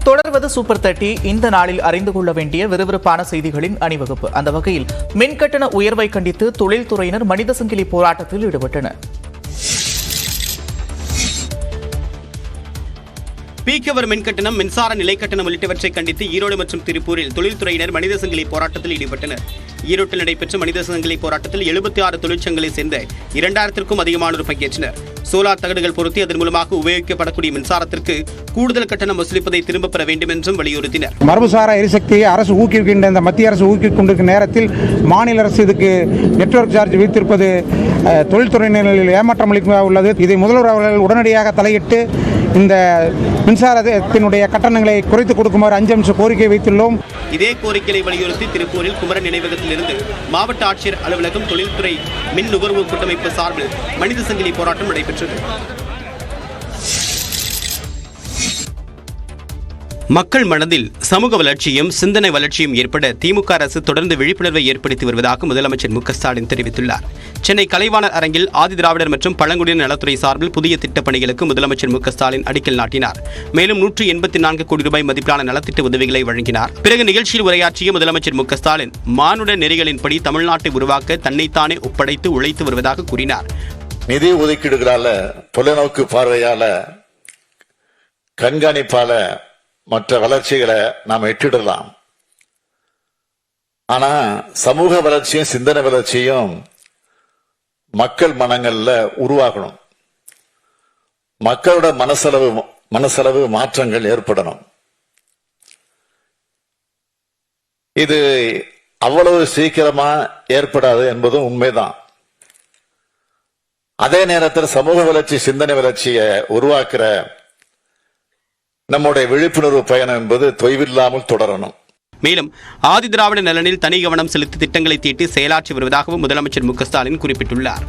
தொடர்வது சூப்பர் 30. இந்த நாளில் அறிந்து கொள்ள வேண்டிய விறுவிறுப்பான செய்திகளின் அணிவகுப்பு. அந்த வகையில் மின்கட்டண உயர்வை கண்டித்து தொழில்துறையினர் மனித சங்கிலி போராட்டத்தில் ஈடுபட்டனர். பீக் அவர் மின்கட்டணம், மின்சார நிலை கட்டணம் உள்ளிட்டவற்றை கண்டித்து ஈரோடு மற்றும் திருப்பூரில் தொழில்துறையினர் மனித சங்கிலி போராட்டத்தில் ஈடுபட்டனர். ஈரோட்டில் நடைபெற்ற மனித சங்கிலி போராட்டத்தில் 76 தொழிற்சங்கங்களை சேர்ந்த 2000க்கும் அதிகமானோர் பங்கேற்றனர். சோலார் தகடுகள் பொருத்தி அதன் மூலமாக உபயோகிக்கப்படக்கூடிய மின்சாரத்திற்கு கூடுதல் கட்டணம் வசூலிப்பதை திரும்பப் பெற வேண்டும் என்றும் வலியுறுத்தினர். மரபுசாரா எரிசக்தியை அரசு ஊக்குவிக்கின்ற இந்த மத்திய அரசு ஊக்குவித்துக் கொண்டிருக்கும் நேரத்தில் மாநில அரசு இதுக்கு நெட்வொர்க் சார்ஜ் விதித்திருப்பது தொழில்துறையினரில் ஏமாற்றம் அளிக்க உள்ளது. இதை முதல்வர் அவர்கள் உடனடியாக தலையிட்டு இந்த மின்சாரத்தினுடைய கட்டணங்களை குறைத்து கொடுக்குமாறு 5 அம்ச கோரிக்கை வைத்துள்ளோம். இதே கோரிக்கையை வலியுறுத்தி திருப்பூரில் குமரன் நினைவகத்திலிருந்து மாவட்ட ஆட்சியர் அலுவலகம், தொழில்துறை மின் நுகர்வோர் கூட்டமைப்பு சார்பில் மனித சங்கிலி போராட்டம் நடைபெற்றது. மக்கள் மனதில் சமூக வளர்ச்சியும் சிந்தனை வளர்ச்சியும் ஏற்பட திமுக அரசு தொடர்ந்து விழிப்புணர்வை ஏற்படுத்தி வருவதாக முதலமைச்சர் மு.க.ஸ்டாலின் தெரிவித்துள்ளார். சென்னை கலைவாணர் அரங்கில் ஆதிதிராவிடர் மற்றும் பழங்குடியினர் நலத்துறை சார்பில் புதிய திட்டப் பணிகளுக்கு முதலமைச்சர் மு.க.ஸ்டாலின் அடிக்கல் நாட்டினார். மேலும் 184 கோடி ரூபாய் மதிப்பிலான நலத்திட்ட உதவிகளை வழங்கினார். பிறகு நிகழ்ச்சியில் உரையாற்றிய முதலமைச்சர் மு.க.ஸ்டாலின் மானுட நெறிகளின்படி தமிழ்நாட்டை உருவாக்க தன்னைத்தானே ஒப்படைத்து உழைத்து வருவதாக கூறினார். நிதி ஒதுக்கீடுகளால, தொலைநோக்கு பார்வையால, கண்காணிப்பால மற்ற வளர்ச்சிகளை நாம் எட்டிடலாம். ஆனா சமூக வளர்ச்சியும் சிந்தனை வளர்ச்சியும் மக்கள் மனங்கள்ல உருவாகணும். மக்களோட மனசளவு மாற்றங்கள் ஏற்படணும். இது அவ்வளவு சீக்கிரமா ஏற்படாது என்பதும் உண்மைதான். அதே நேரத்தில் சமூக வளர்ச்சி, சிந்தனை வளர்ச்சியை உருவாக்குற நம்முடைய விழிப்புணர்வு பயணம் என்பது தொய்வில்லாமல் தொடரணும். மேலும் ஆதிதிராவிட நலனில் தனி கவனம் செலுத்தி திட்டங்களை தீட்டி செயலாற்றி வருவதாகவும் முதலமைச்சர் மு.க.ஸ்டாலின் குறிப்பிட்டுள்ளார்.